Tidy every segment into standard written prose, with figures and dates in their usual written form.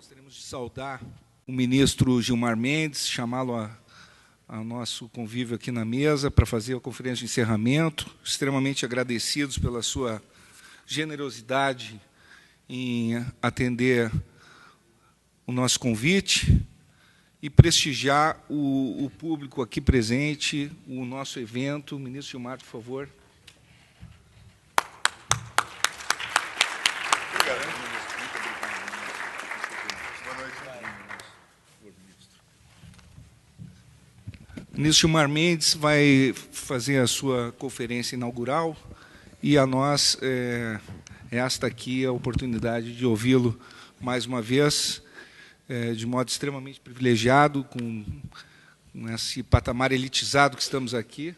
Gostaríamos de saudar o ministro Gilmar Mendes, chamá-lo ao nosso convívio aqui na mesa para fazer a conferência de encerramento. Extremamente agradecidos pela sua generosidade em atender o nosso convite e prestigiar o público aqui presente, o nosso evento. Ministro Gilmar, por favor. O ministro Gilmar Mendes vai fazer a sua conferência inaugural e a nós, esta aqui é a oportunidade de ouvi-lo mais uma vez, de modo extremamente privilegiado, com esse patamar elitizado que estamos aqui,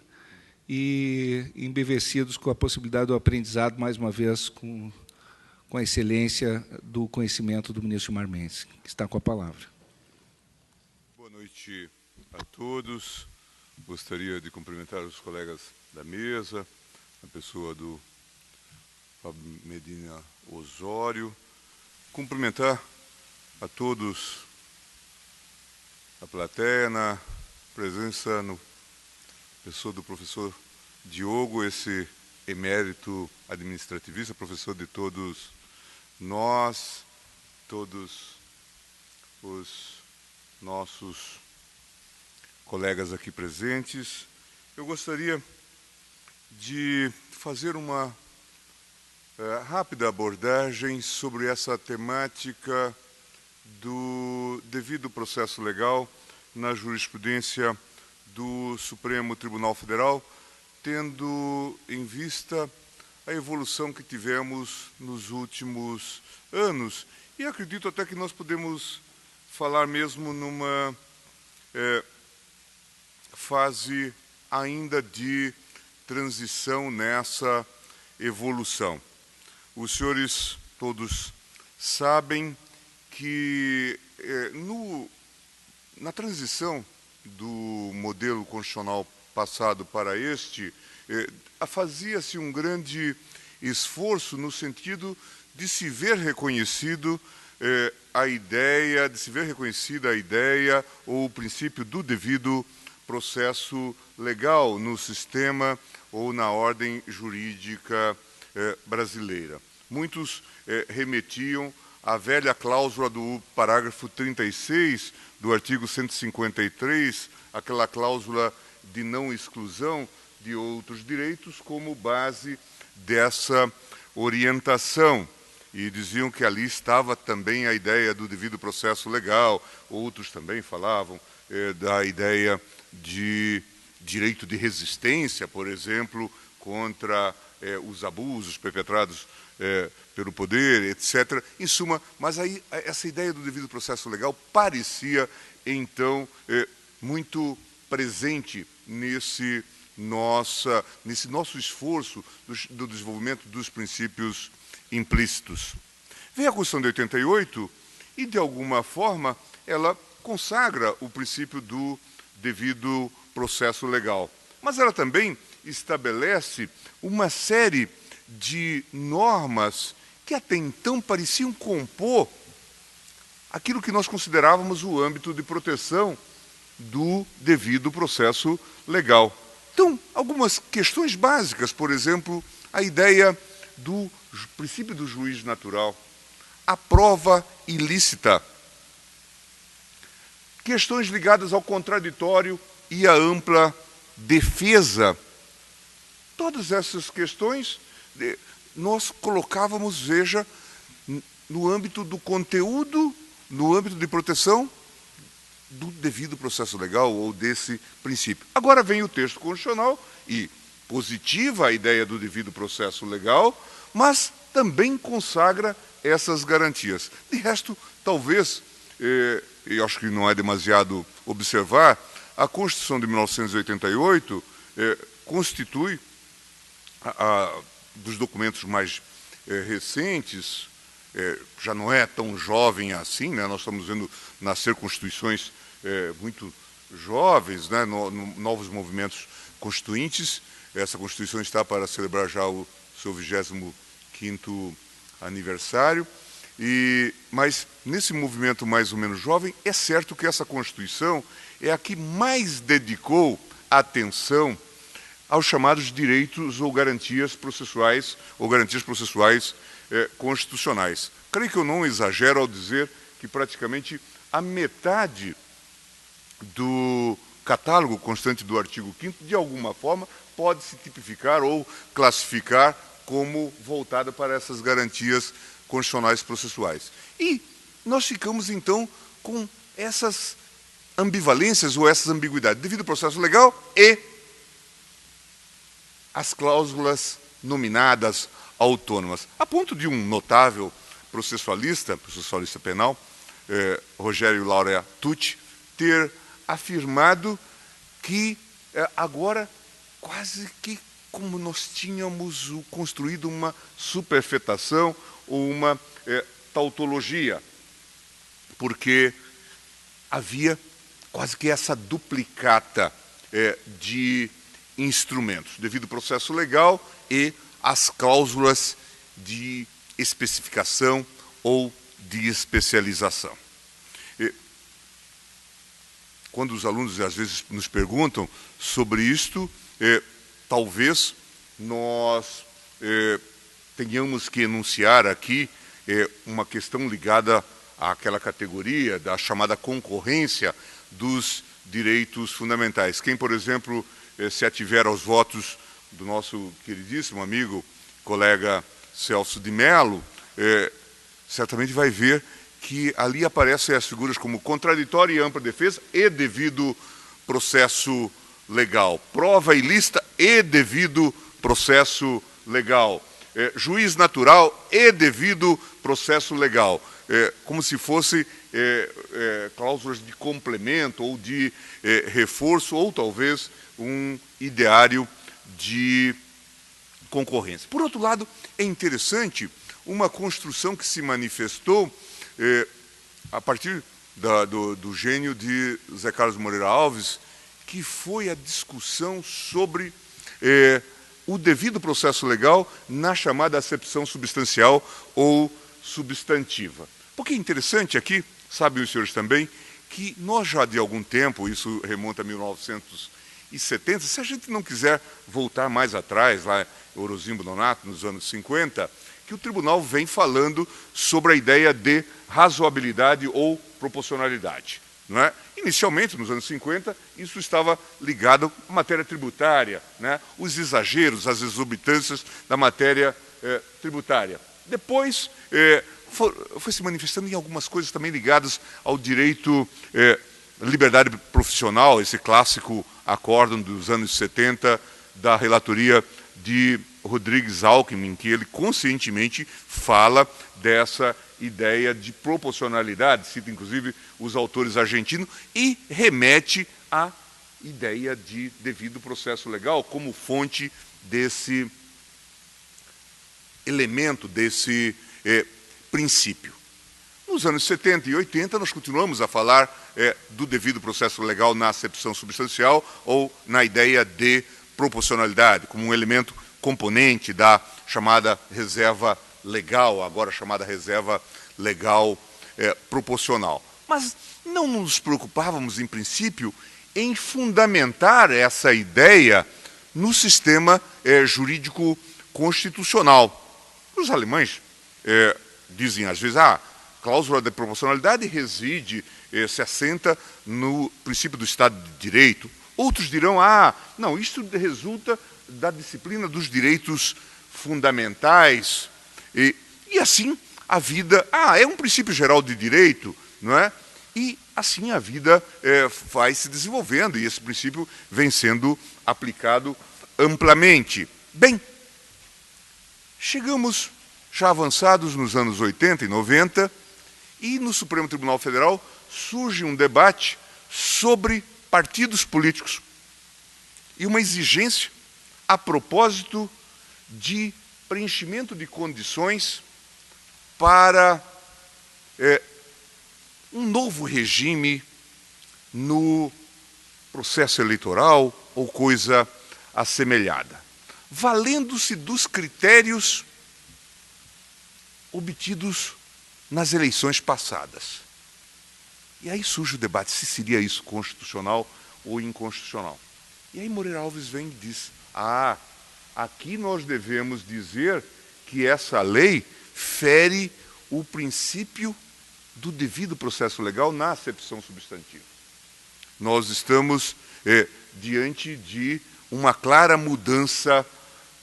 e embevecidos com a possibilidade do aprendizado, mais uma vez, com a excelência do conhecimento do ministro Gilmar Mendes, que está com a palavra. Boa noite a todos. Gostaria de cumprimentar os colegas da mesa, a pessoa do Fábio Medina Osório, cumprimentar a todos a plateia, na presença, pessoa do professor Diogo, esse emérito administrativista, professor de todos nós, todos os nossos colegas aqui presentes. Eu gostaria de fazer uma rápida abordagem sobre essa temática do devido processo legal na jurisprudência do Supremo Tribunal Federal, tendo em vista a evolução que tivemos nos últimos anos. E acredito até que nós podemos falar mesmo numa fase ainda de transição nessa evolução. Os senhores todos sabem que na transição do modelo constitucional passado para este, fazia-se um grande esforço no sentido de se ver reconhecido reconhecida a ideia ou o princípio do devido processo legal no sistema ou na ordem jurídica brasileira. Muitos remetiam à velha cláusula do parágrafo 36 do artigo 153, aquela cláusula de não exclusão de outros direitos, como base dessa orientação. E diziam que ali estava também a ideia do devido processo legal. Outros também falavam da ideia de direito de resistência, por exemplo, contra os abusos perpetrados pelo poder, etc. Em suma, mas aí essa ideia do devido processo legal parecia, então, muito presente nesse nosso esforço do desenvolvimento dos princípios implícitos. Vem a Constituição de 88 e, de alguma forma, ela consagra o princípio do devido processo legal. Mas ela também estabelece uma série de normas que até então pareciam compor aquilo que nós considerávamos o âmbito de proteção do devido processo legal. Então, algumas questões básicas, por exemplo, a ideia do princípio do juiz natural, a prova ilícita, questões ligadas ao contraditório e à ampla defesa. Todas essas questões nós colocávamos, veja, no âmbito do conteúdo, no âmbito de proteção do devido processo legal ou desse princípio. Agora vem o texto constitucional e positiva a ideia do devido processo legal, mas também consagra essas garantias. De resto, talvez, eu acho que não é demasiado observar, a Constituição de 1988 constitui, dos documentos mais recentes, já não é tão jovem assim, né? Nós estamos vendo nascer constituições muito jovens, né? Novos movimentos constituintes. Essa Constituição está para celebrar já o seu 25º aniversário. Mas nesse movimento mais ou menos jovem, é certo que essa Constituição é a que mais dedicou atenção aos chamados direitos ou garantias processuais constitucionais. Creio que eu não exagero ao dizer que praticamente a metade do catálogo constante do artigo 5º, de alguma forma, pode se tipificar ou classificar como voltada para essas garantias constitucionais processuais. E nós ficamos, então, com essas ambivalências ou essas ambiguidades, devido ao processo legal e as cláusulas nominadas autônomas, a ponto de um notável processualista penal, Rogério Laurea Tucci, ter afirmado que agora quase que como nós tínhamos construído uma superfetação ou uma tautologia, porque havia quase que essa duplicata de instrumentos, devido ao processo legal e as cláusulas de especificação ou de especialização. Quando os alunos às vezes nos perguntam sobre isto, talvez nós tenhamos que enunciar aqui uma questão ligada àquela categoria da chamada concorrência dos direitos fundamentais. Quem, por exemplo, se ativer aos votos do nosso queridíssimo amigo, colega Celso de Mello, certamente vai ver que ali aparecem as figuras como contraditória e ampla defesa e devido processo legal, prova ilícita e devido processo legal, juiz natural e devido processo legal, como se fosse cláusulas de complemento ou de reforço ou talvez um ideário de concorrência. Por outro lado, é interessante uma construção que se manifestou a partir do gênio de Zé Carlos Moreira Alves, que foi a discussão sobre o devido processo legal na chamada acepção substancial ou substantiva. Porque é interessante aqui, sabem os senhores também, que nós já de algum tempo, isso remonta a 1970, se a gente não quiser voltar mais atrás, lá em Orozimbo Nonato, nos anos 50, que o tribunal vem falando sobre a ideia de razoabilidade ou proporcionalidade. Não é? Inicialmente, nos anos 50, isso estava ligado à matéria tributária, né? Os exageros, as exorbitâncias da matéria tributária. Depois, foi se manifestando em algumas coisas também ligadas ao direito, liberdade profissional, esse clássico acórdão dos anos 70 da relatoria de Rodrigues Alckmin, em que ele conscientemente fala dessa ideia de proporcionalidade, cita inclusive os autores argentinos, e remete à ideia de devido processo legal como fonte desse elemento, desse princípio. Nos anos 70 e 80, nós continuamos a falar do devido processo legal na acepção substancial ou na ideia de proporcionalidade, como um elemento componente da chamada reserva legal, agora chamada reserva legal proporcional. Mas não nos preocupávamos, em princípio, em fundamentar essa ideia no sistema jurídico constitucional. Os alemães dizem, às vezes, a cláusula de proporcionalidade reside, se assenta no princípio do Estado de Direito. Outros dirão, não, isto resulta da disciplina dos direitos fundamentais. E assim a vida, é um princípio geral de direito, não é? E assim a vida vai se desenvolvendo e esse princípio vem sendo aplicado amplamente. Bem, chegamos já avançados nos anos 80 e 90 e no Supremo Tribunal Federal surge um debate sobre partidos políticos e uma exigência a propósito de preenchimento de condições para um novo regime no processo eleitoral ou coisa assemelhada, valendo-se dos critérios obtidos nas eleições passadas. E aí surge o debate se seria isso constitucional ou inconstitucional. E aí Moreira Alves vem e diz, aqui nós devemos dizer que essa lei fere o princípio do devido processo legal na acepção substantiva. Nós estamos diante de uma clara mudança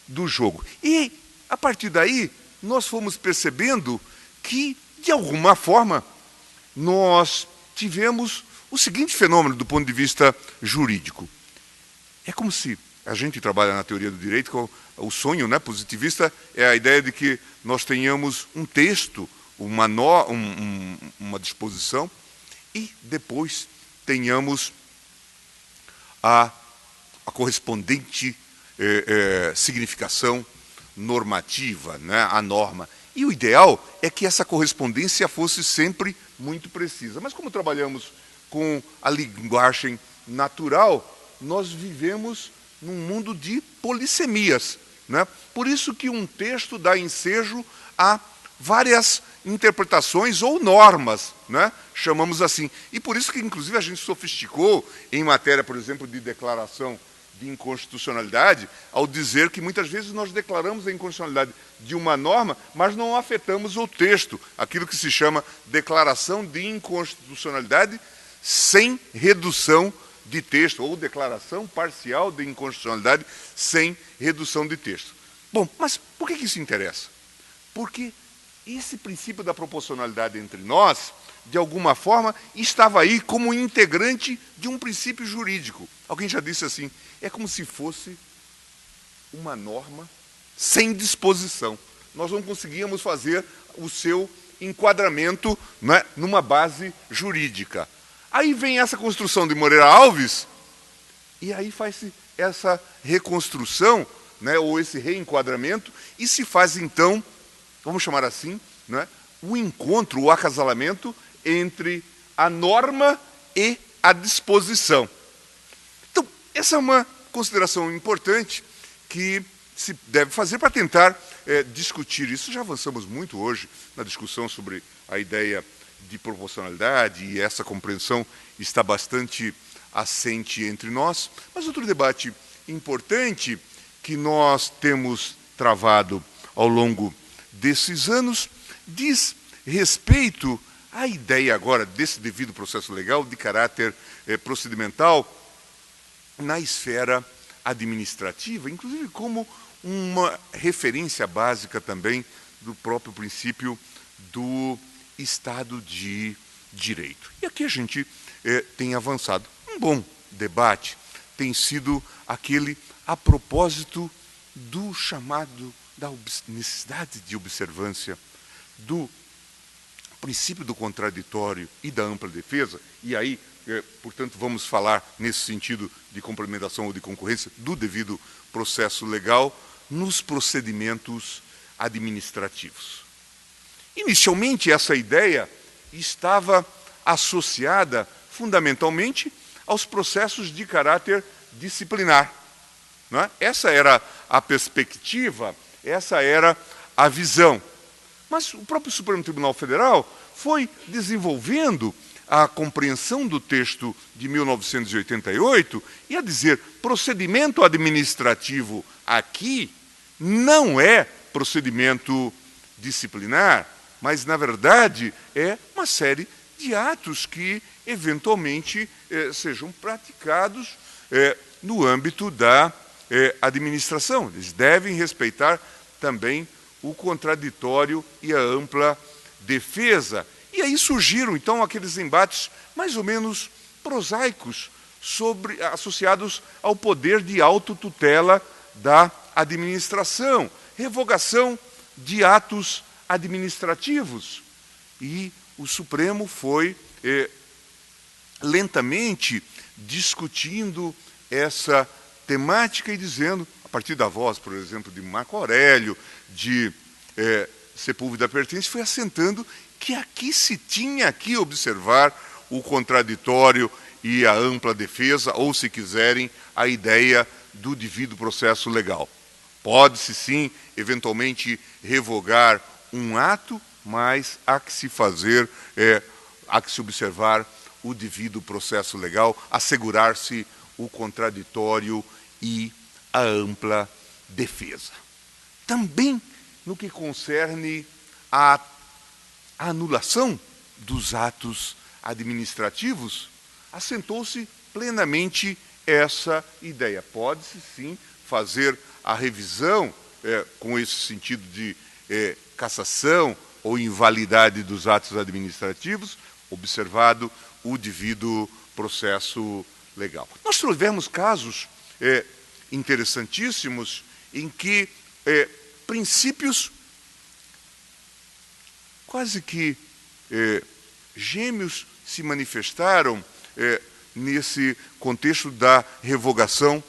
do jogo. E, a partir daí, nós fomos percebendo que, de alguma forma, nós tivemos o seguinte fenômeno do ponto de vista jurídico. É como se a gente trabalha na teoria do direito, o sonho, né, positivista é a ideia de que nós tenhamos um texto, uma disposição, e depois tenhamos a correspondente significação normativa, né, a norma. E o ideal é que essa correspondência fosse sempre muito precisa. Mas como trabalhamos com a linguagem natural, nós vivemos num mundo de polissemias, né? Por isso que um texto dá ensejo a várias interpretações ou normas, né? Chamamos assim. E por isso que, inclusive, a gente sofisticou em matéria, por exemplo, de declaração de inconstitucionalidade, ao dizer que muitas vezes nós declaramos a inconstitucionalidade de uma norma, mas não afetamos o texto, aquilo que se chama declaração de inconstitucionalidade sem redução de texto, ou declaração parcial de inconstitucionalidade sem redução de texto. Bom, mas por que isso interessa? Porque esse princípio da proporcionalidade entre nós, de alguma forma, estava aí como integrante de um princípio jurídico. Alguém já disse assim, é como se fosse uma norma sem disposição. Nós não conseguíamos fazer o seu enquadramento, né, numa base jurídica. Aí vem essa construção de Moreira Alves, e aí faz-se essa reconstrução, né, ou esse reenquadramento, e se faz então, vamos chamar assim, né, o encontro, o acasalamento entre a norma e a disposição. Então, essa é uma consideração importante que se deve fazer para tentar discutir isso. Já avançamos muito hoje na discussão sobre a ideia de proporcionalidade, e essa compreensão está bastante assente entre nós. Mas outro debate importante que nós temos travado ao longo desses anos diz respeito à ideia agora desse devido processo legal de caráter procedimental na esfera administrativa, inclusive como uma referência básica também do próprio princípio do Estado de Direito. E aqui a gente tem avançado. Um bom debate tem sido aquele a propósito do chamado, da necessidade de observância do princípio do contraditório e da ampla defesa, e aí, portanto, vamos falar nesse sentido de complementação ou de concorrência do devido processo legal nos procedimentos administrativos. Inicialmente, essa ideia estava associada fundamentalmente aos processos de caráter disciplinar. Não é? Essa era a perspectiva, essa era a visão. Mas o próprio Supremo Tribunal Federal foi desenvolvendo a compreensão do texto de 1988 e a dizer, procedimento administrativo aqui não é procedimento disciplinar, mas, na verdade, é uma série de atos que, eventualmente, sejam praticados no âmbito da administração. Eles devem respeitar também o contraditório e a ampla defesa. E aí surgiram, então, aqueles embates mais ou menos prosaicos associados ao poder de autotutela da administração, revogação de atos administrativos. E o Supremo foi lentamente discutindo essa temática e dizendo, a partir da voz, por exemplo, de Marco Aurélio, de Sepúlveda Pertence, foi assentando que aqui se tinha que observar o contraditório e a ampla defesa, ou, se quiserem, a ideia do devido processo legal. Pode-se, sim, eventualmente revogar um ato, mas há que se fazer, há que se observar o devido processo legal, assegurar-se o contraditório e a ampla defesa. Também no que concerne à anulação dos atos administrativos, assentou-se plenamente essa ideia. Pode-se, sim, fazer a revisão com esse sentido de cassação ou invalidade dos atos administrativos, observado o devido processo legal. Nós tivemos casos interessantíssimos em que princípios quase que gêmeos se manifestaram nesse contexto da revogação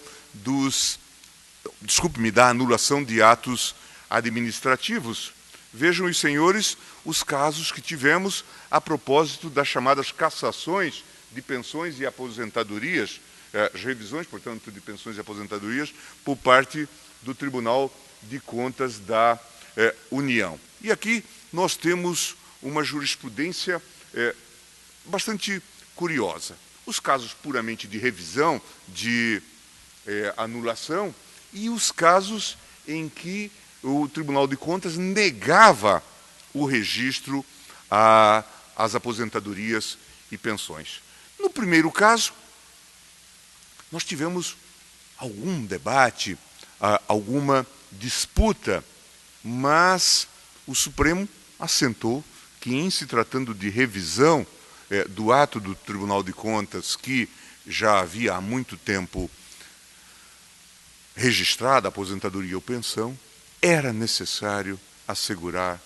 da anulação de atos administrativos. Vejam os senhores os casos que tivemos a propósito das chamadas cassações de pensões e aposentadorias, revisões, portanto, de pensões e aposentadorias, por parte do Tribunal de Contas da União. E aqui nós temos uma jurisprudência bastante curiosa. Os casos puramente de revisão, de anulação, e os casos em que o Tribunal de Contas negava o registro às aposentadorias e pensões. No primeiro caso, nós tivemos algum debate, alguma disputa, mas o Supremo assentou que, em se tratando de revisão do ato do Tribunal de Contas, que já havia há muito tempo registrada a aposentadoria ou pensão, era necessário assegurar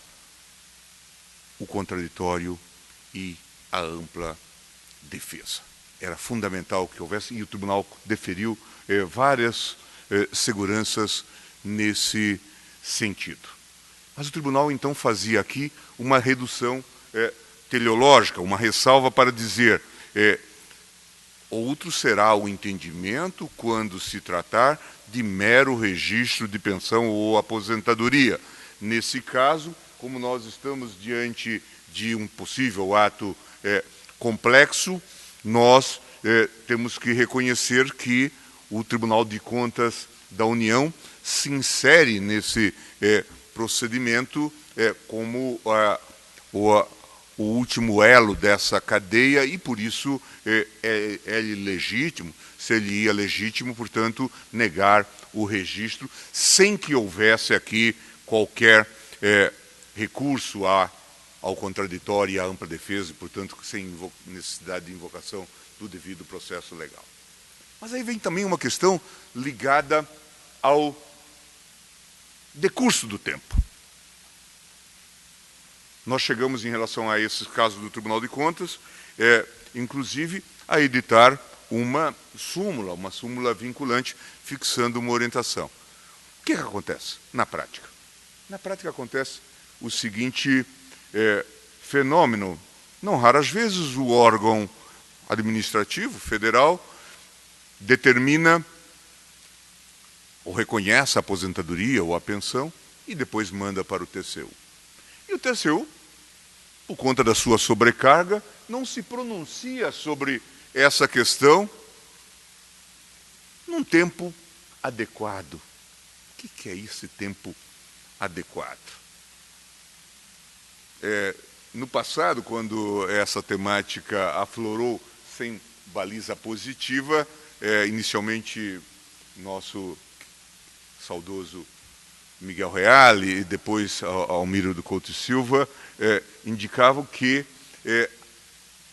o contraditório e a ampla defesa. Era fundamental que houvesse, e o tribunal deferiu várias seguranças nesse sentido. Mas o tribunal, então, fazia aqui uma redução teleológica, uma ressalva para dizer outro será o entendimento quando se tratar de mero registro de pensão ou aposentadoria. Nesse caso, como nós estamos diante de um possível ato complexo, nós temos que reconhecer que o Tribunal de Contas da União se insere nesse procedimento como o último elo dessa cadeia e, por isso, é legítimo, seria legítimo, portanto, negar o registro sem que houvesse aqui qualquer recurso ao contraditório e à ampla defesa, e, portanto, sem necessidade de invocação do devido processo legal. Mas aí vem também uma questão ligada ao decurso do tempo. Nós chegamos, em relação a esses casos do Tribunal de Contas, inclusive, a editar uma súmula vinculante, fixando uma orientação. O que acontece na prática? Na prática acontece o seguinte fenômeno. Não raras vezes o órgão administrativo federal determina ou reconhece a aposentadoria ou a pensão e depois manda para o TCU. E o TCU, por conta da sua sobrecarga, não se pronuncia sobre essa questão num tempo adequado. O que é esse tempo adequado? No passado, quando essa temática aflorou sem baliza positiva, inicialmente nosso saudoso Miguel Reale e depois Almiro do Couto e Silva indicavam que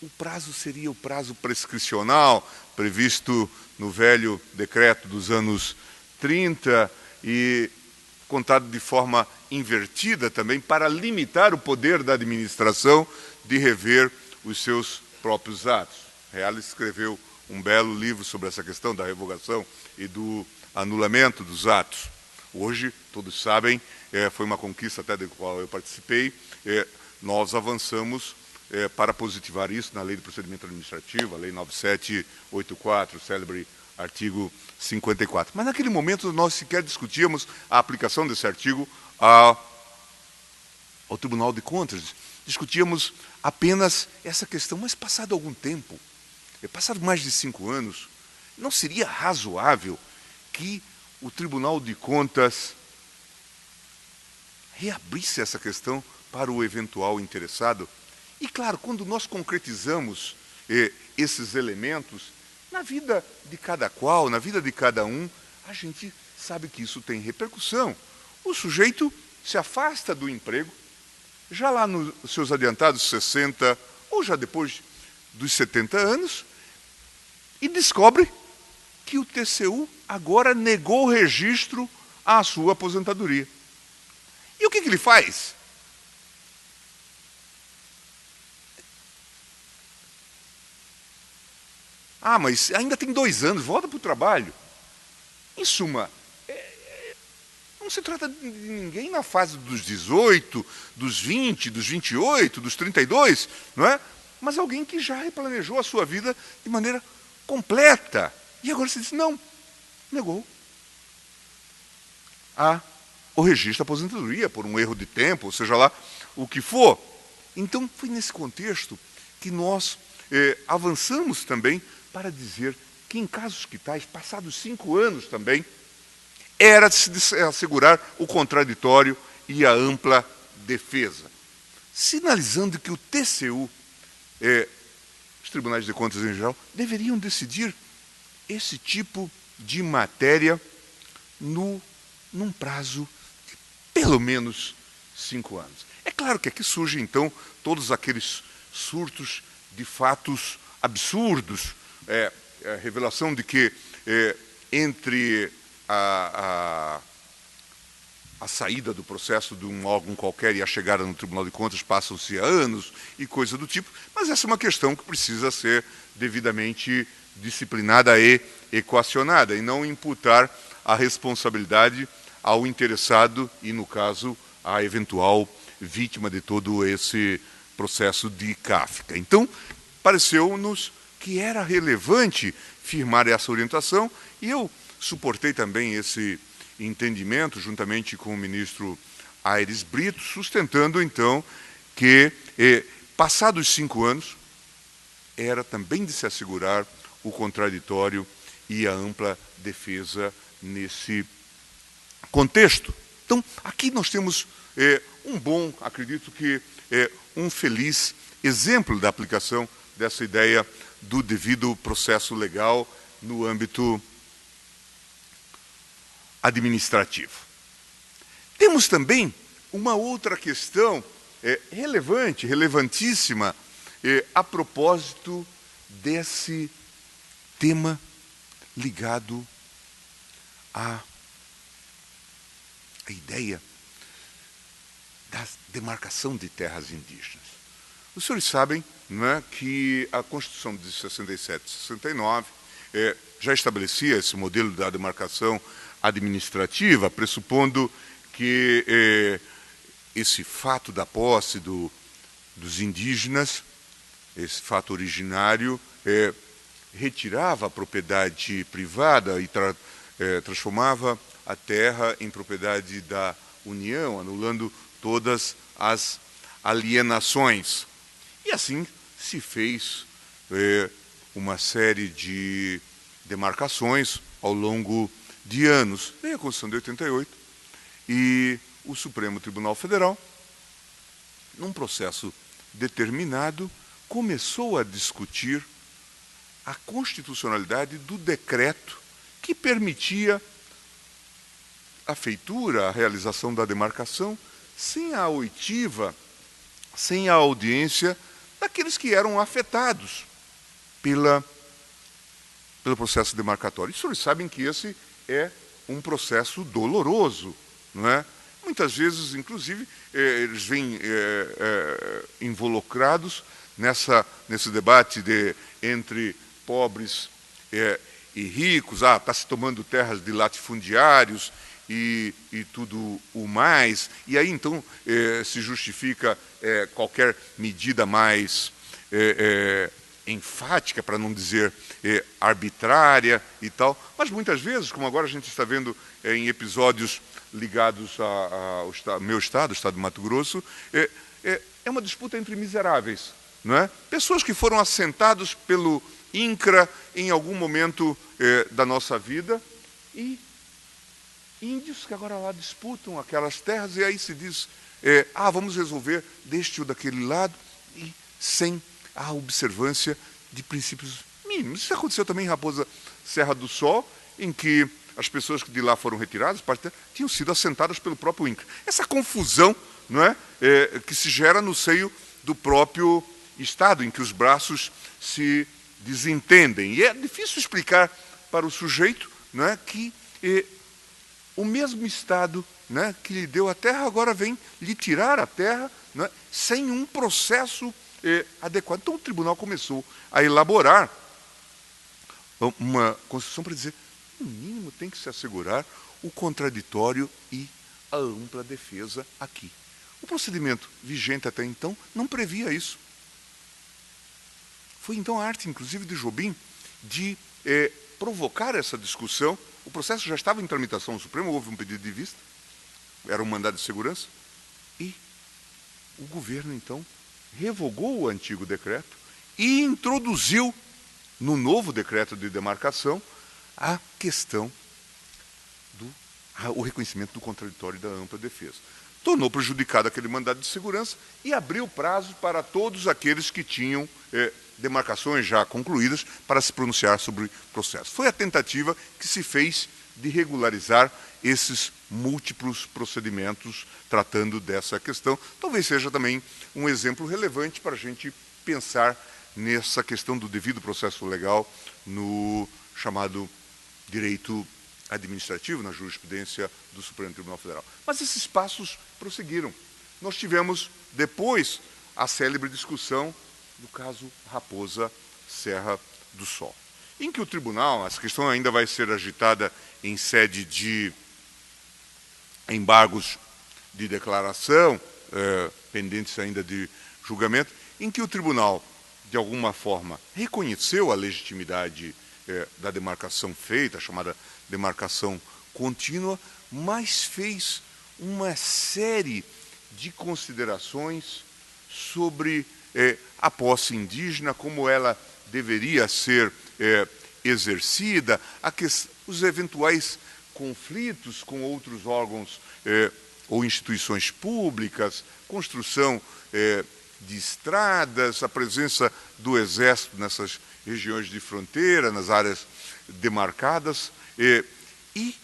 o prazo seria o prazo prescricional previsto no velho decreto dos anos 30 e contado de forma invertida também para limitar o poder da administração de rever os seus próprios atos. Reale escreveu um belo livro sobre essa questão da revogação e do anulamento dos atos. Hoje, todos sabem, foi uma conquista até da qual eu participei, nós avançamos para positivar isso na Lei de Procedimento Administrativo, a Lei 9784, o célebre artigo 54. Mas naquele momento nós sequer discutíamos a aplicação desse artigo ao ao Tribunal de Contas, discutíamos apenas essa questão, mas passado algum tempo, passado mais de 5 anos, não seria razoável que o Tribunal de Contas reabrisse essa questão para o eventual interessado? E, claro, quando nós concretizamos esses elementos, na vida de cada qual, na vida de cada um, a gente sabe que isso tem repercussão. O sujeito se afasta do emprego, já lá nos seus adiantados 60, ou já depois dos 70 anos, e descobre que o TCU agora negou o registro à sua aposentadoria. E o que ele faz? Ah, mas ainda tem 2 anos, volta para o trabalho. Em suma, não se trata de ninguém na fase dos 18, dos 20, dos 28, dos 32, não é? Mas alguém que já replanejou a sua vida de maneira completa. E agora se diz, não, negou o registro da aposentadoria por um erro de tempo, ou seja lá o que for. Então, foi nesse contexto que nós avançamos também para dizer que em casos que tais, passados 5 anos também, era de se assegurar o contraditório e a ampla defesa, sinalizando que o TCU, os tribunais de contas em geral, deveriam decidir esse tipo de matéria num prazo de pelo menos 5 anos. É claro que aqui surgem, então, todos aqueles surtos de fatos absurdos, a revelação de que entre a saída do processo de um órgão qualquer e a chegada no Tribunal de Contas passam-se anos e coisa do tipo, mas essa é uma questão que precisa ser devidamente disciplinada e equacionada, e não imputar a responsabilidade ao interessado e, no caso, à eventual vítima de todo esse processo de Kafka. Então, pareceu-nos que era relevante firmar essa orientação, e eu suportei também esse entendimento, juntamente com o ministro Aires Brito, sustentando, então, que, passados 5 anos, era também de se assegurar o contraditório e a ampla defesa nesse contexto. Então, aqui nós temos acredito que um feliz exemplo da aplicação dessa ideia do devido processo legal no âmbito administrativo. Temos também uma outra questão relevantíssima, a propósito desse tema ligado à ideia da demarcação de terras indígenas. Os senhores sabem, não é, que a Constituição de 67 e 69 já estabelecia esse modelo da demarcação administrativa, pressupondo que esse fato da posse dos indígenas, esse fato originário, retirava a propriedade privada e transformava a terra em propriedade da União, anulando todas as alienações. E assim se fez uma série de demarcações ao longo de anos. Veio a Constituição de 88 e o Supremo Tribunal Federal, num processo determinado, começou a discutir a constitucionalidade do decreto que permitia a feitura, a realização da demarcação, sem a oitiva, sem a audiência daqueles que eram afetados pelo processo demarcatório. E os senhores sabem que esse é um processo doloroso, não é? Muitas vezes, inclusive, eles vêm involucrados nesse debate entre pobres e ricos, está se tomando terras de latifundiários e tudo o mais, e aí então se justifica qualquer medida mais enfática, para não dizer arbitrária e tal, mas muitas vezes, como agora a gente está vendo em episódios ligados ao meu estado, o estado de Mato Grosso, é uma disputa entre miseráveis, não é? Pessoas que foram assentados pelo INCRA em algum momento da nossa vida e índios que agora lá disputam aquelas terras e aí se diz, vamos resolver deste ou daquele lado e sem a observância de princípios mínimos. Isso aconteceu também em Raposa Serra do Sol, em que as pessoas que de lá foram retiradas tinham sido assentadas pelo próprio INCRA. Essa confusão, não é, que se gera no seio do próprio Estado, em que os braços se desentendem. E é difícil explicar para o sujeito, não é, que o mesmo Estado, né, que lhe deu a terra, agora vem lhe tirar a terra, não é, sem um processo adequado. Então o tribunal começou a elaborar uma Constituição para dizer, no mínimo tem que se assegurar o contraditório e a ampla defesa aqui. O procedimento vigente até então não previa isso. Foi então a arte, inclusive, de Jobim, de provocar essa discussão. O processo já estava em tramitação no Supremo, houve um pedido de vista, era um mandado de segurança, e o governo, então, revogou o antigo decreto e introduziu no novo decreto de demarcação a questão o reconhecimento do contraditório e da ampla defesa. Tornou prejudicado aquele mandado de segurança e abriu prazo para todos aqueles que tinham demarcações já concluídas para se pronunciar sobre o processo. Foi a tentativa que se fez de regularizar esses múltiplos procedimentos tratando dessa questão. Talvez seja também um exemplo relevante para a gente pensar nessa questão do devido processo legal no chamado direito administrativo, na jurisprudência do Supremo Tribunal Federal. Mas esses passos prosseguiram. Nós tivemos, depois, a célebre discussão do caso Raposa Serra do Sol, em que o tribunal, essa questão ainda vai ser agitada em sede de embargos de declaração, pendentes ainda de julgamento, em que o tribunal, de alguma forma, reconheceu a legitimidade da demarcação feita, a chamada demarcação contínua, mas fez uma série de considerações sobre a posse indígena, como ela deveria ser exercida, os eventuais conflitos com outros órgãos ou instituições públicas, construção de estradas, a presença do Exército nessas regiões de fronteira, nas áreas demarcadas, e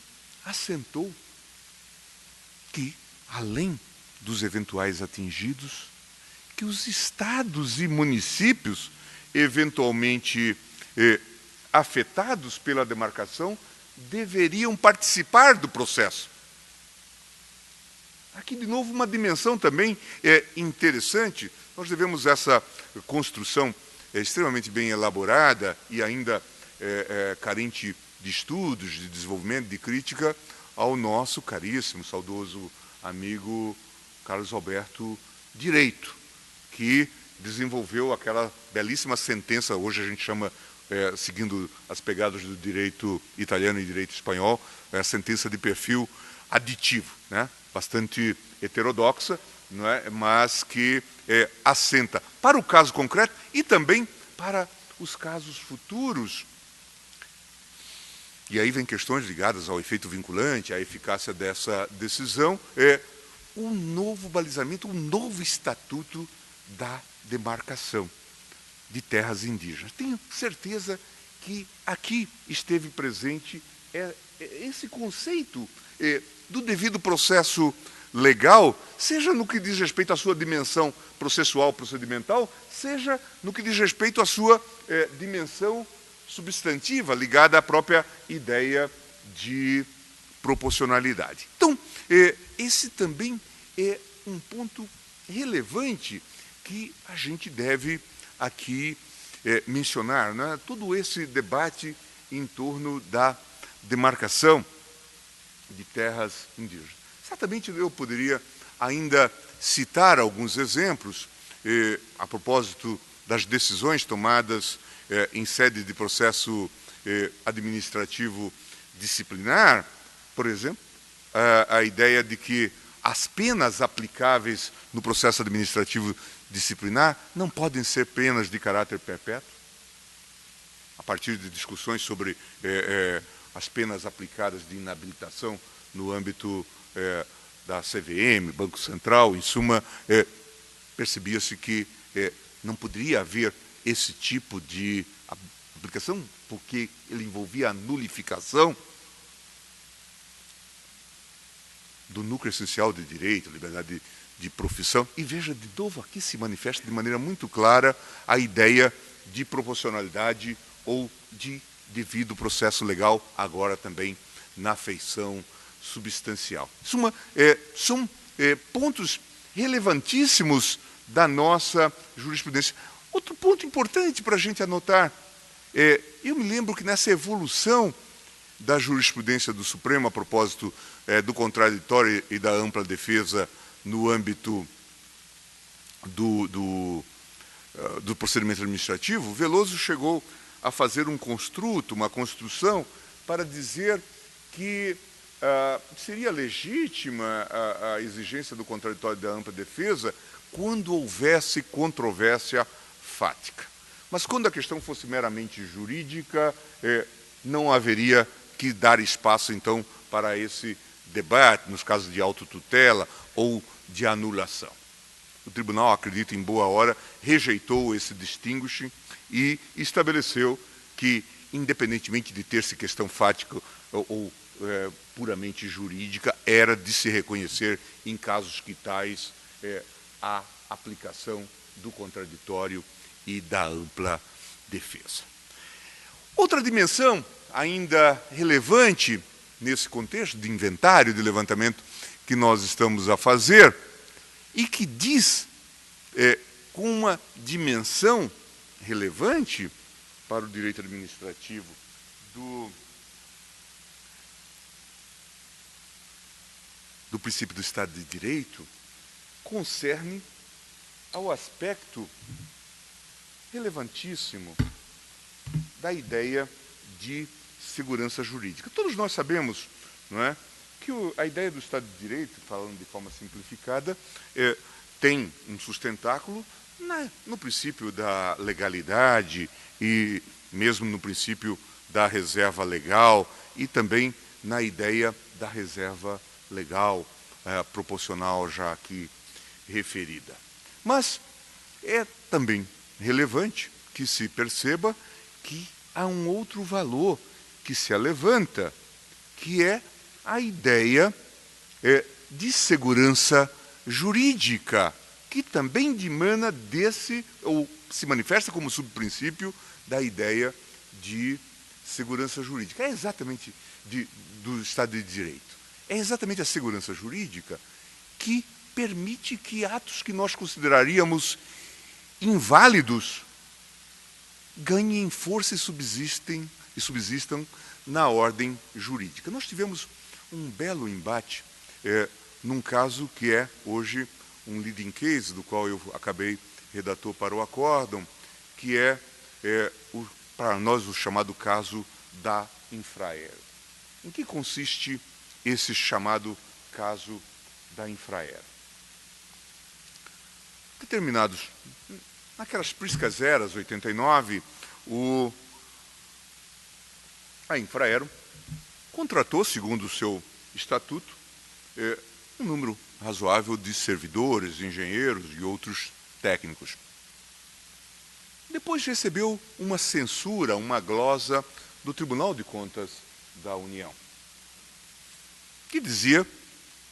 assentou que, além dos eventuais atingidos, que os estados e municípios eventualmente afetados pela demarcação deveriam participar do processo. Aqui, de novo, uma dimensão também interessante. Nós devemos essa construção extremamente bem elaborada e ainda carente de estudos, de desenvolvimento, de crítica, ao nosso caríssimo, saudoso amigo Carlos Alberto Direito, que desenvolveu aquela belíssima sentença, hoje a gente chama, seguindo as pegadas do direito italiano e direito espanhol, a sentença de perfil aditivo, né? Bastante heterodoxa, não é? Mas que assenta para o caso concreto e também para os casos futuros. E aí vem questões ligadas ao efeito vinculante, à eficácia dessa decisão, um novo balizamento, um novo estatuto da demarcação de terras indígenas. Tenho certeza que aqui esteve presente esse conceito do devido processo legal, seja no que diz respeito à sua dimensão processual, procedimental, seja no que diz respeito à sua dimensão substantiva, ligada à própria ideia de proporcionalidade. Então, esse também é um ponto relevante que a gente deve aqui mencionar, né? Todo esse debate em torno da demarcação de terras indígenas. Certamente eu poderia ainda citar alguns exemplos, a propósito das decisões tomadas em sede de processo administrativo disciplinar, por exemplo, a ideia de que as penas aplicáveis no processo administrativo disciplinar não podem ser penas de caráter perpétuo, a partir de discussões sobre as penas aplicadas de inabilitação no âmbito da CVM, Banco Central, em suma, percebia-se que não poderia haver esse tipo de aplicação, porque ele envolvia a nulificação do núcleo essencial de direito, liberdade de profissão. E veja, de novo, aqui se manifesta de maneira muito clara a ideia de proporcionalidade ou de devido processo legal, agora também na feição substancial. São pontos relevantíssimos da nossa jurisprudência. Outro ponto importante para a gente anotar, eu me lembro que nessa evolução da jurisprudência do Supremo, a propósito do contraditório e da ampla defesa no âmbito do procedimento administrativo, Veloso chegou a fazer um construto, uma construção, para dizer que seria legítima a exigência do contraditório da ampla defesa quando houvesse controvérsia fática. Mas quando a questão fosse meramente jurídica, não haveria que dar espaço, então, para esse debate, nos casos de autotutela ou de anulação. O tribunal, acredito em boa hora, rejeitou esse distinguishing e estabeleceu que, independentemente de ter-se questão fática ou puramente jurídica, era de se reconhecer, em casos que tais, a aplicação do contraditório e da ampla defesa. Outra dimensão ainda relevante nesse contexto de inventário, de levantamento que nós estamos a fazer, e que diz com uma dimensão relevante para o direito administrativo do princípio do Estado de Direito, concerne ao aspecto relevantíssimo da ideia de segurança jurídica. Todos nós sabemos, não é, que a ideia do Estado de Direito, falando de forma simplificada, tem um sustentáculo no princípio da legalidade e mesmo no princípio da reserva legal e também na ideia da reserva legal proporcional já aqui referida. Mas é também relevante que se perceba que há um outro valor que se levanta, que é a ideia de segurança jurídica, que também dimana desse, ou se manifesta como subprincípio da ideia de segurança jurídica. É exatamente do Estado de Direito. É exatamente a segurança jurídica que permite que atos que nós consideraríamos inválidos ganhem força e subsistam na ordem jurídica. Nós tivemos um belo embate num caso que é hoje um leading case, do qual eu acabei redator para o acórdão, que para nós, o chamado caso da Infraero. Em que consiste esse chamado caso da Infraero? Determinados, naquelas priscas eras, 89, a Infraero contratou, segundo o seu estatuto, um número razoável de servidores, engenheiros e outros técnicos. Depois recebeu uma censura, uma glosa do Tribunal de Contas da União, que dizia,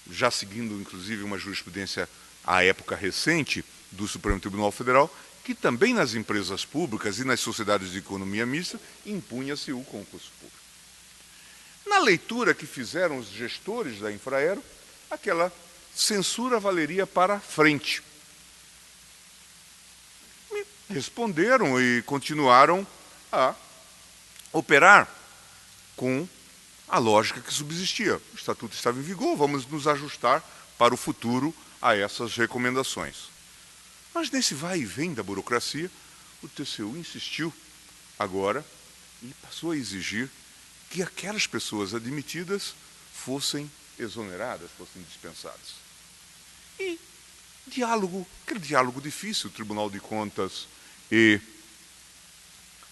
já seguindo inclusive uma jurisprudência à época recente do Supremo Tribunal Federal, que também nas empresas públicas e nas sociedades de economia mista impunha-se o concurso público. Na leitura que fizeram os gestores da Infraero, aquela censura valeria para frente. E responderam e continuaram a operar com a lógica que subsistia. O estatuto estava em vigor, vamos nos ajustar para o futuro a essas recomendações. Mas nesse vai e vem da burocracia, o TCU insistiu agora e passou a exigir que aquelas pessoas admitidas fossem exoneradas, fossem dispensadas. E diálogo, aquele diálogo difícil, o Tribunal de Contas e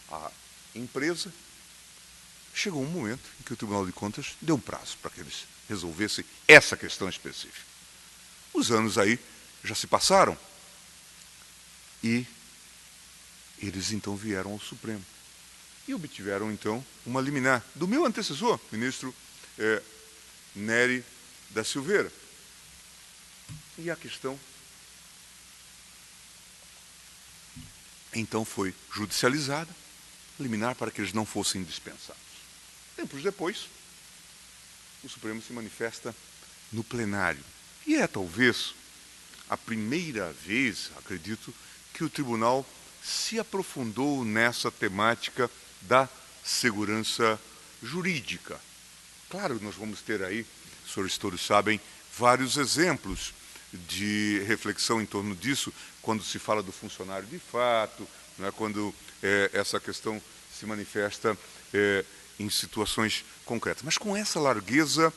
a empresa. Chegou um momento em que o Tribunal de Contas deu um prazo para que eles resolvessem essa questão específica. Os anos aí já se passaram e eles então vieram ao Supremo e obtiveram então uma liminar do meu antecessor, ministro Nery da Silveira. E a questão então foi judicializada, liminar para que eles não fossem dispensados. Tempos depois, o Supremo se manifesta no plenário. E é talvez a primeira vez, acredito, que o tribunal se aprofundou nessa temática da segurança jurídica. Claro, nós vamos ter aí, os senhores todos sabem, vários exemplos de reflexão em torno disso, quando se fala do funcionário de fato, né, quando essa questão se manifesta em situações concretas. Mas com essa largueza,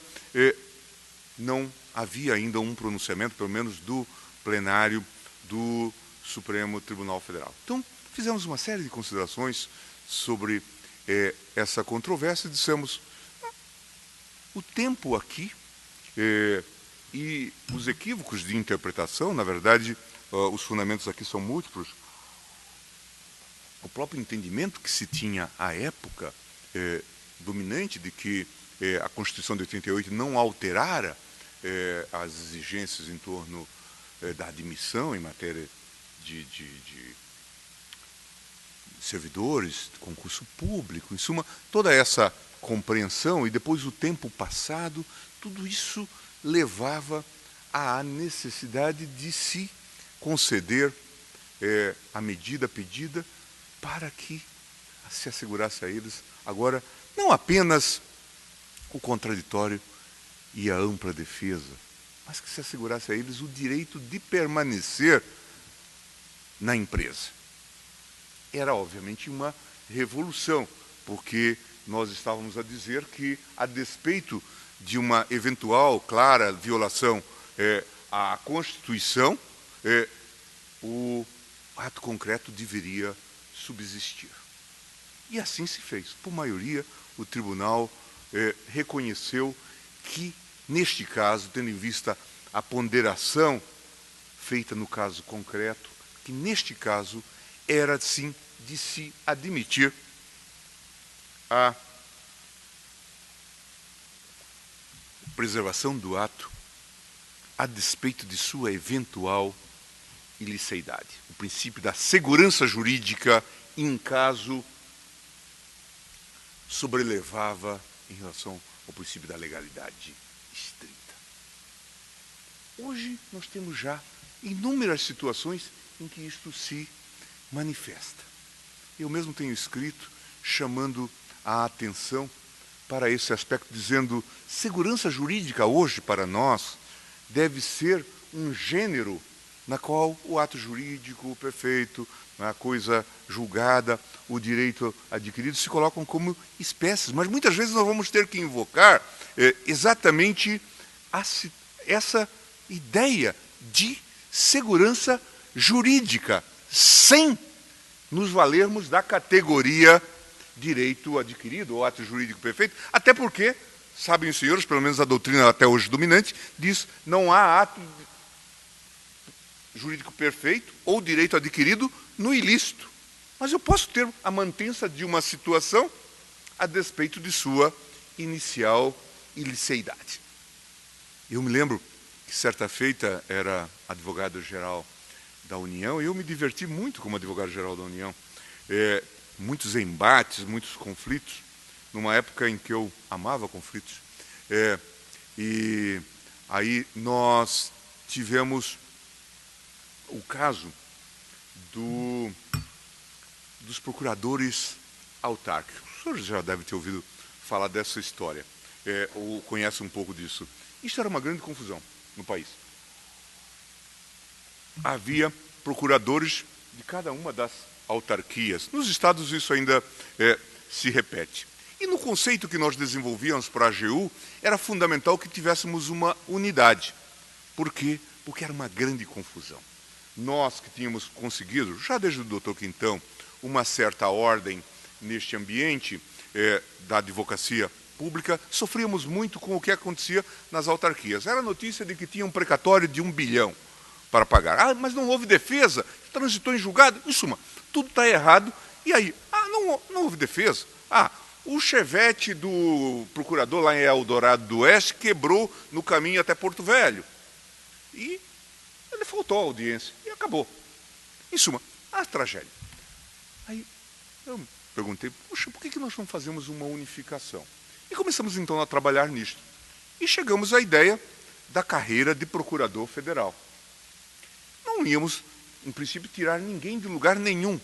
não havia ainda um pronunciamento, pelo menos do plenário do Supremo Tribunal Federal. Então, fizemos uma série de considerações sobre essa controvérsia e dissemos, o tempo aqui e os equívocos de interpretação, na verdade, os fundamentos aqui são múltiplos. O próprio entendimento que se tinha à época dominante de que a Constituição de 88 não alterara as exigências em torno da admissão em matéria de servidores, de concurso público, em suma, toda essa compreensão e depois o tempo passado, tudo isso levava à necessidade de se conceder a medida pedida para que se assegurasse a eles, agora, não apenas o contraditório e a ampla defesa, mas que se assegurasse a eles o direito de permanecer na empresa. Era, obviamente, uma revolução, porque nós estávamos a dizer que, a despeito de uma eventual, clara violação à Constituição, o ato concreto deveria subsistir. E assim se fez. Por maioria, o tribunal reconheceu que, neste caso, tendo em vista a ponderação feita no caso concreto, que neste caso era, sim, de se admitir a preservação do ato a despeito de sua eventual ilicitude. O princípio da segurança jurídica em caso sobrelevava em relação ao princípio da legalidade estrita. Hoje nós temos já inúmeras situações em que isto se manifesta. Eu mesmo tenho escrito chamando a atenção para esse aspecto, dizendo: segurança jurídica hoje para nós deve ser um gênero na qual o ato jurídico perfeito, a coisa julgada, o direito adquirido se colocam como espécies. Mas muitas vezes nós vamos ter que invocar exatamente essa ideia de segurança jurídica, sem nos valermos da categoria direito adquirido ou ato jurídico perfeito, até porque, sabem os senhores, pelo menos a doutrina até hoje dominante, diz não há ato jurídico perfeito ou direito adquirido no ilícito. Mas eu posso ter a mantença de uma situação a despeito de sua inicial ilicicidade. Eu me lembro que certa feita era advogado-geral da União e eu me diverti muito como advogado-geral da União. Muitos embates, muitos conflitos, numa época em que eu amava conflitos. E aí nós tivemos o caso dos procuradores autárquicos. O senhor já deve ter ouvido falar dessa história, ou conhece um pouco disso. Isso era uma grande confusão no país. Havia procuradores de cada uma das autarquias. Nos estados isso ainda se repete. E no conceito que nós desenvolvíamos para a AGU, era fundamental que tivéssemos uma unidade. Por quê? Porque era uma grande confusão. Nós que tínhamos conseguido, já desde o Dr. Quintão, uma certa ordem neste ambiente da advocacia pública, sofríamos muito com o que acontecia nas autarquias. Era a notícia de que tinha um precatório de 1 bilhão para pagar. Ah, mas não houve defesa, transitou em julgado. Em suma, tudo está errado. E aí? Ah, não houve defesa. Ah, o chevette do procurador lá em Eldorado do Oeste quebrou no caminho até Porto Velho. E ele faltou a audiência. E acabou. Em suma, a tragédia. Aí eu perguntei, puxa, por que nós não fazemos uma unificação? E começamos então a trabalhar nisto. E chegamos à ideia da carreira de procurador federal. Não íamos, em princípio, tirar ninguém de lugar nenhum.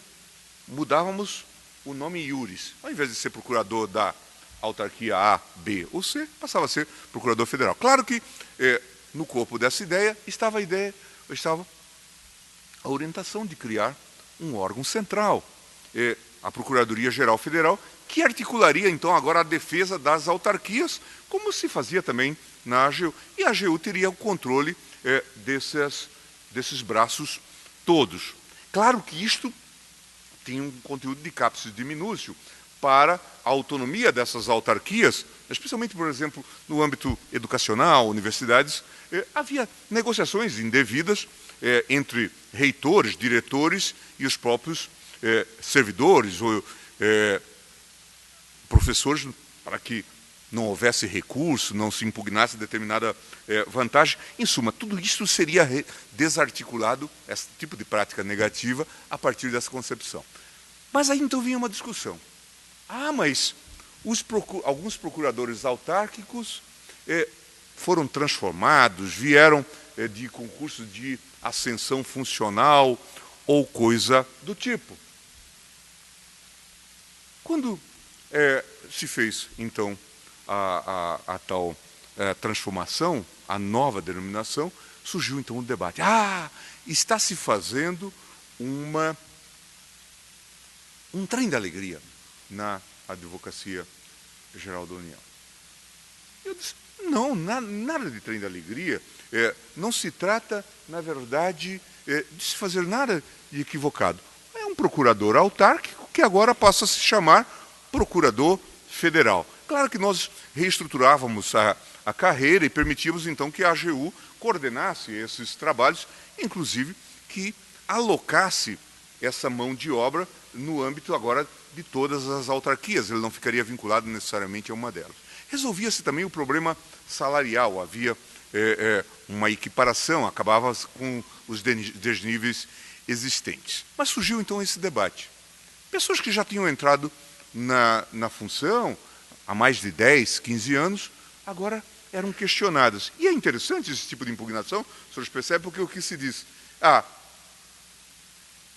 Mudávamos o nome iuris. Ao invés de ser procurador da autarquia A, B ou C, passava a ser procurador federal. Claro que no corpo dessa ideia estava a orientação de criar um órgão central, a Procuradoria-Geral Federal, que articularia então agora a defesa das autarquias, como se fazia também na AGU. E a AGU teria o controle desses braços todos. Claro que isto tem um conteúdo de capsis diminúcio para a autonomia dessas autarquias, especialmente, por exemplo, no âmbito educacional, universidades, havia negociações indevidas entre reitores, diretores e os próprios servidores ou professores, para que não houvesse recurso, não se impugnasse determinada vantagem. Em suma, tudo isso seria desarticulado, esse tipo de prática negativa, a partir dessa concepção. Mas aí então vinha uma discussão. Ah, mas alguns procuradores autárquicos foram transformados, vieram de concurso de ascensão funcional ou coisa do tipo. Quando se fez, então, a tal transformação, a nova denominação, surgiu, então, o debate. Ah, está se fazendo um trem da alegria na Advocacia Geral da União. Eu disse, não, nada de trem da alegria. Não se trata, na verdade, de se fazer nada de equivocado. É um procurador autárquico que agora passa a se chamar procurador federal. Claro que nós reestruturávamos a carreira e permitíamos, então, que a AGU coordenasse esses trabalhos, inclusive que alocasse essa mão de obra no âmbito agora de todas as autarquias. Ele não ficaria vinculado necessariamente a uma delas. Resolvia-se também o problema salarial. Havia uma equiparação, acabava com os desníveis existentes. Mas surgiu, então, esse debate. Pessoas que já tinham entrado na função há mais de 10, 15 anos, agora eram questionadas. E é interessante esse tipo de impugnação, os senhores percebem, porque o que se diz? Ah,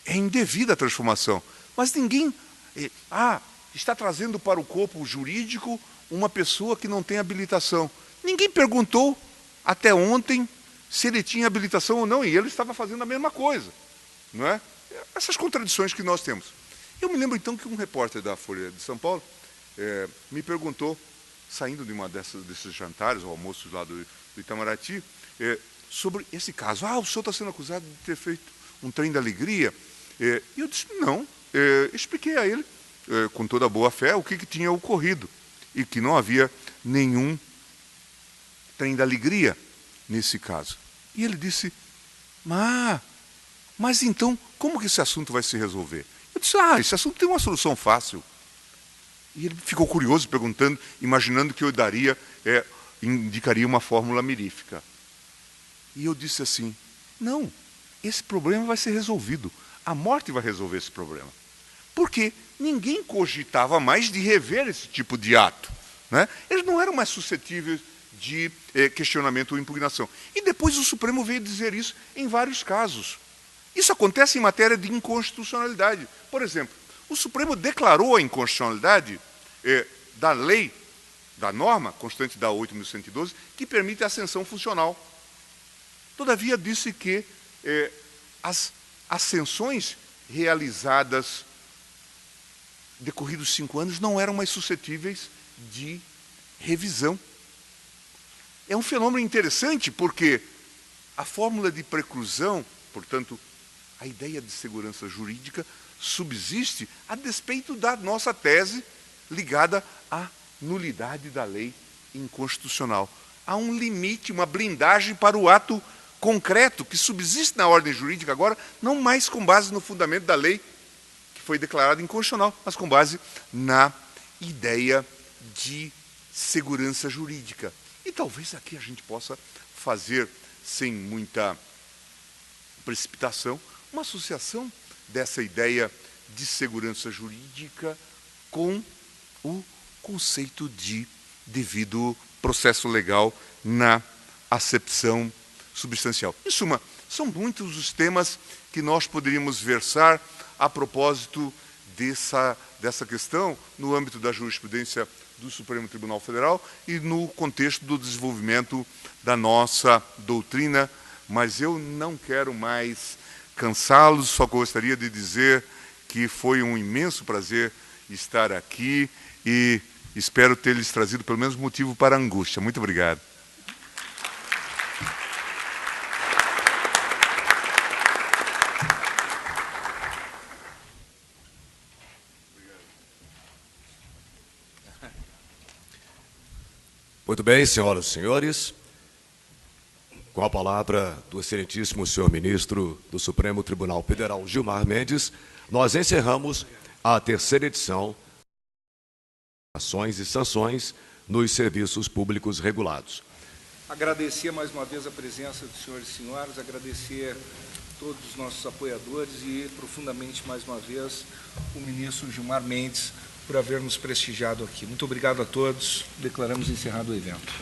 é indevida a transformação, mas ninguém... está trazendo para o corpo jurídico uma pessoa que não tem habilitação. Ninguém perguntou até ontem se ele tinha habilitação ou não, e ele estava fazendo a mesma coisa. Não é? Essas contradições que nós temos. Eu me lembro, então, que um repórter da Folha de São Paulo me perguntou, saindo de desses jantares, ou almoços lá do Itamaraty, sobre esse caso. Ah, o senhor está sendo acusado de ter feito um trem da alegria. E eu disse, não. Expliquei a ele, com toda a boa fé, o que tinha ocorrido. E que não havia nenhum trem da alegria nesse caso. E ele disse, mas então, como que esse assunto vai se resolver? Eu disse, esse assunto tem uma solução fácil. E ele ficou curioso, perguntando, imaginando que eu indicaria uma fórmula mirífica. E eu disse assim, não, esse problema vai ser resolvido. A morte vai resolver esse problema. Porque ninguém cogitava mais de rever esse tipo de ato. Né? Eles não eram mais suscetíveis de questionamento ou impugnação. E depois o Supremo veio dizer isso em vários casos. Isso acontece em matéria de inconstitucionalidade. Por exemplo, o Supremo declarou a inconstitucionalidade da lei, da norma constante da 8.112, que permite a ascensão funcional. Todavia, disse que as ascensões realizadas decorridos 5 anos não eram mais suscetíveis de revisão. É um fenômeno interessante porque a fórmula de preclusão, portanto, a ideia de segurança jurídica, subsiste a despeito da nossa tese ligada à nulidade da lei inconstitucional. Há um limite, uma blindagem para o ato concreto que subsiste na ordem jurídica agora, não mais com base no fundamento da lei que foi declarada inconstitucional, mas com base na ideia de segurança jurídica. E talvez aqui a gente possa fazer, sem muita precipitação, uma associação dessa ideia de segurança jurídica com o conceito de devido processo legal na acepção substancial. Em suma, são muitos os temas que nós poderíamos versar a propósito dessa questão no âmbito da jurisprudência do Supremo Tribunal Federal e no contexto do desenvolvimento da nossa doutrina, mas eu não quero mais cansá-los, só gostaria de dizer que foi um imenso prazer estar aqui e espero ter lhes trazido pelo menos motivo para a angústia. Muito obrigado. Muito bem, senhoras e senhores, com a palavra do excelentíssimo senhor ministro do Supremo Tribunal Federal, Gilmar Mendes, nós encerramos a terceira edição de ações e sanções nos serviços públicos regulados. Agradecer mais uma vez a presença dos senhores e senhoras, agradecer todos os nossos apoiadores e profundamente mais uma vez o ministro Gilmar Mendes por haver nos prestigiado aqui. Muito obrigado a todos. Declaramos encerrado o evento.